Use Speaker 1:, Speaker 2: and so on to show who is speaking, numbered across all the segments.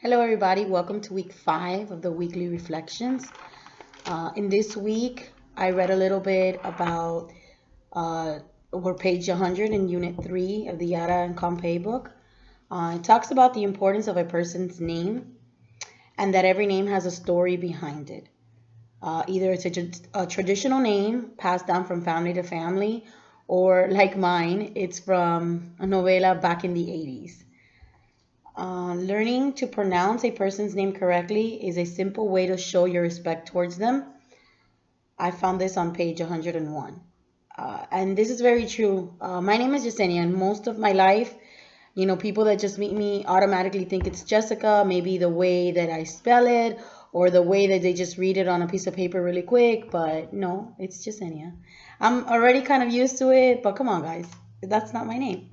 Speaker 1: Hello, everybody. Welcome to week 5 of the weekly reflections. In this week, I read a little bit about over page 100 in Unit 3 of the Yara and Compay book. It talks about the importance of a person's name and that every name has a story behind it. Either it's a traditional name passed down from family to family, or like mine, it's from a novela back in the 80s. Learning to pronounce a person's name correctly is a simple way to show your respect towards them. I found this on page 101. And this is very true. My name is Yesenia, and most of my life, people that just meet me automatically think it's Jessica, maybe the way that I spell it or the way that they just read it on a piece of paper really quick. But no, it's Yesenia. I'm already kind of used to it, but come on, guys. That's not my name.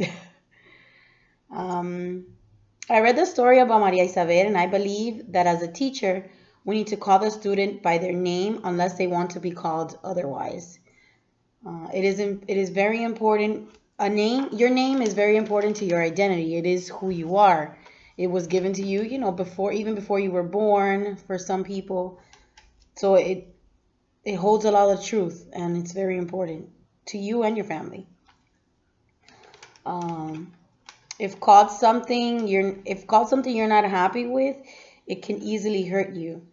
Speaker 1: I read the story about Maria Isabel, and I believe that as a teacher, we need to call the student by their name unless they want to be called otherwise. It is very important. Your name is very important to your identity. It is who you are. It was given to you, even before you were born for some people. So it holds a lot of truth, and it's very important to you and your family. If called something you're not happy with, it can easily hurt you.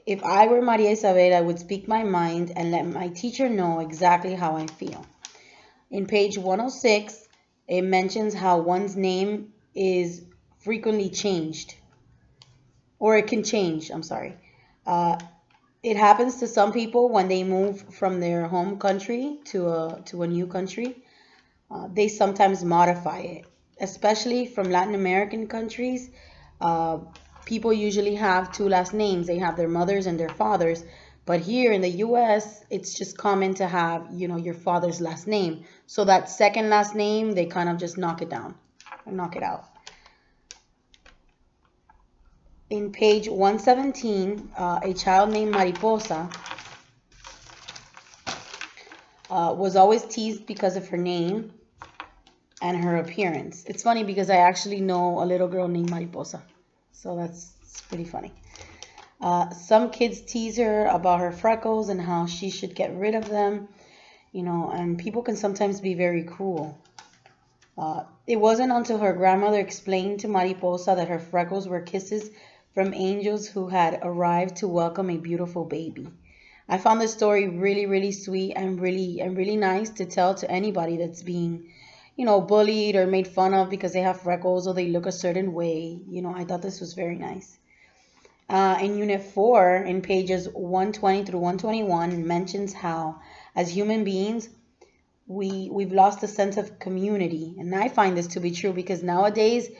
Speaker 1: If I were Maria Isabel, I would speak my mind and let my teacher know exactly how I feel. In page 106, it mentions how one's name is frequently changed, or it can change, I'm sorry. It happens to some people when they move from their home country to a new country. They sometimes modify it, especially from Latin American countries. People usually have two last names. They have their mothers and their fathers. But here in the US, it's just common to have, your father's last name. So that second last name, they kind of just knock it down or knock it out. In page 117, a child named Mariposa was always teased because of her name and her appearance. It's funny because I actually know a little girl named Mariposa. So that's pretty funny. Some kids tease her about her freckles and how she should get rid of them, and people can sometimes be very cruel. It wasn't until her grandmother explained to Mariposa that her freckles were kisses from angels who had arrived to welcome a beautiful baby. I found this story really, really sweet and really nice to tell to anybody that's being bullied or made fun of because they have freckles or they look a certain way. I thought this was very nice. In Unit 4, in pages 120 through 121, it mentions how, as human beings, we've lost a sense of community. And I find this to be true because nowadays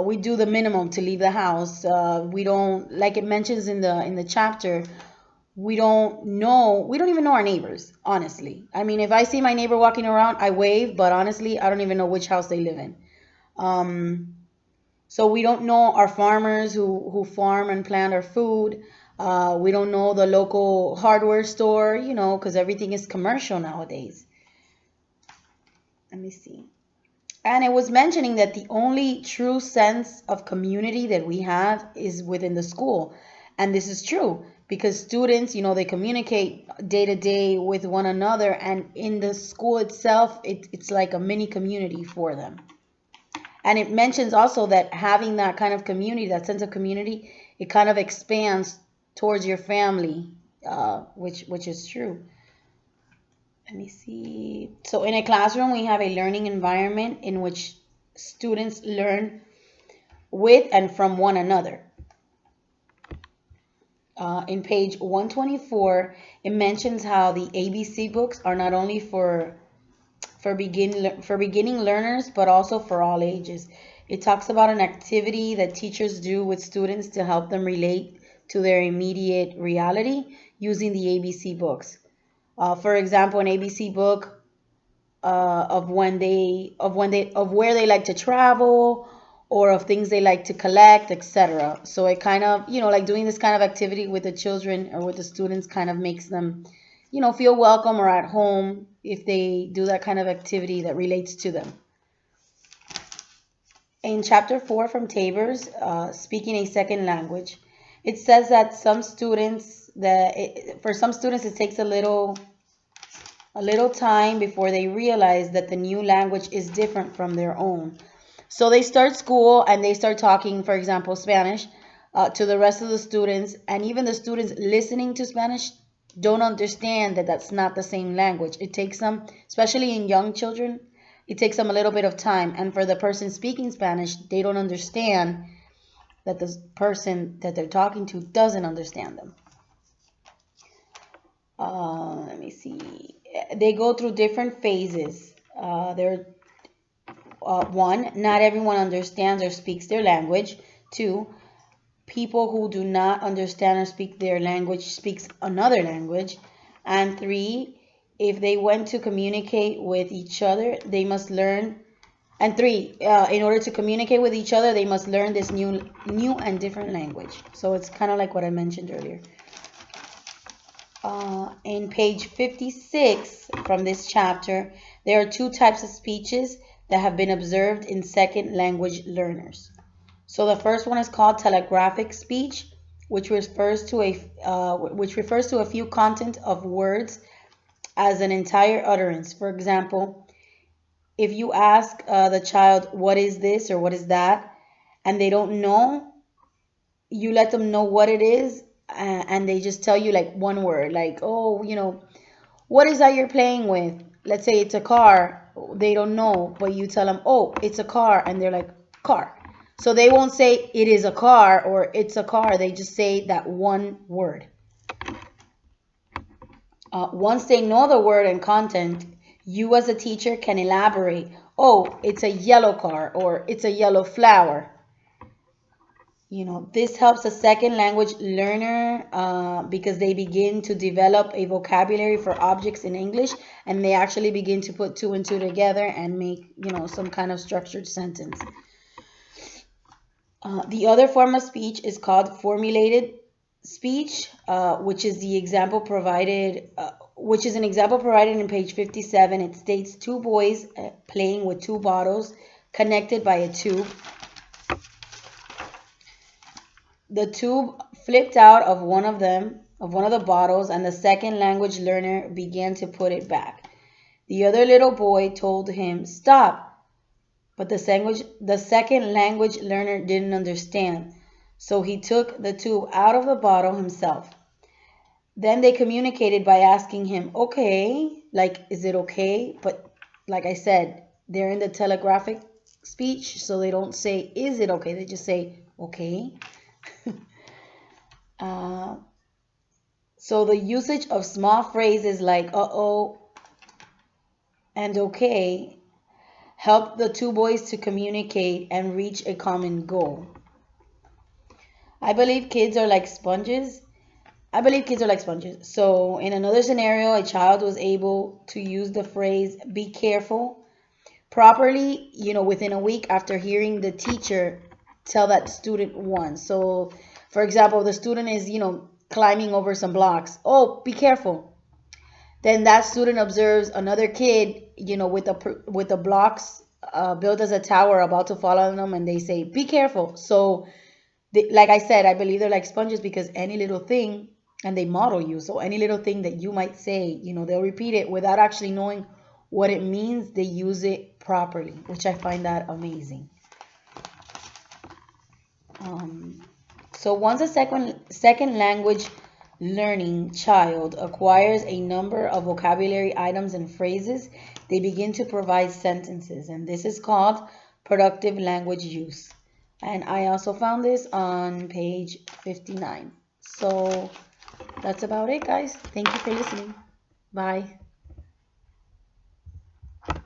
Speaker 1: we do the minimum to leave the house. We don't, like it mentions in the chapter, we don't even know our neighbors, honestly. I mean, if I see my neighbor walking around, I wave, but honestly, I don't even know which house they live in. So we don't know our farmers who farm and plant our food. We don't know the local hardware store, because everything is commercial nowadays. Let me see. And it was mentioning that the only true sense of community that we have is within the school. And this is true because students, they communicate day to day with one another. And in the school itself, it's like a mini community for them. And it mentions also that having that kind of community, that sense of community, it kind of expands towards your family, which is true. Let me see. So in a classroom, we have a learning environment in which students learn with and from one another. In page 124, it mentions how the ABC books are not only for beginning learners, but also for all ages. It talks about an activity that teachers do with students to help them relate to their immediate reality using the ABC books. For example, an ABC book of where they like to travel, or of things they like to collect, etc. So it kind of, like doing this kind of activity with the children or with the students kind of makes them, feel welcome or at home if they do that kind of activity that relates to them. In chapter 4 from Tabor's, speaking a second language, it says that for some students it takes a little time before they realize that the new language is different from their own. So they start school and they start talking, for example, Spanish to the rest of the students, and even the students listening to Spanish don't understand that that's not the same language. It takes them, especially in young children, it takes them a little bit of time. And for the person speaking Spanish, they don't understand that the person that they're talking to doesn't understand them. Let me see. They go through different phases. One, not everyone understands or speaks their language. Two, people who do not understand or speak their language speaks another language. And three, if they want to communicate with each other, they must learn. And three, in order to communicate with each other, they must learn this new and different language. So it's kind of like what I mentioned earlier. In page 56 from this chapter, there are two types of speeches that have been observed in second language learners. So the first one is called telegraphic speech, which refers to a few content of words as an entire utterance. For example, if you ask the child, what is this or what is that, and they don't know, you let them know what it is, and they just tell you like one word, like, oh, what is that you're playing with? Let's say it's a car. They don't know, but you tell them, oh, it's a car, and they're like, car. So they won't say it is a car or it's a car. They just say that one word. Once they know the word and content, you as a teacher can elaborate. Oh, it's a yellow car or it's a yellow flower. This helps a second language learner because they begin to develop a vocabulary for objects in English, and they actually begin to put two and two together and make, some kind of structured sentence. The other form of speech is called formulated speech, which is an example provided in page 57. It states two boys playing with two bottles connected by a tube. The tube flipped out of one of the bottles, and the second language learner began to put it back. The other little boy told him, stop. But the second language learner didn't understand, so he took the tube out of the bottle himself. Then they communicated by asking him, okay, like, is it okay? But like I said, they're in the telegraphic speech, so they don't say, is it okay? They just say, okay. So the usage of small phrases like uh-oh and okay help the two boys to communicate and reach a common goal. I believe kids are like sponges. So in another scenario, a child was able to use the phrase be careful properly, within a week after hearing the teacher tell that student once. So for example, the student is, climbing over some blocks. Oh, be careful. Then that student observes another kid, with the blocks built as a tower about to fall on them, and they say, be careful. So like I said, I believe they're like sponges because any little thing, and they model you. So any little thing that you might say, they'll repeat it without actually knowing what it means. They use it properly, which I find that amazing. So once a second language learning child acquires a number of vocabulary items and phrases, they begin to provide sentences, and this is called productive language use. And I also found this on page 59. So that's about it, guys. Thank you for listening. Bye.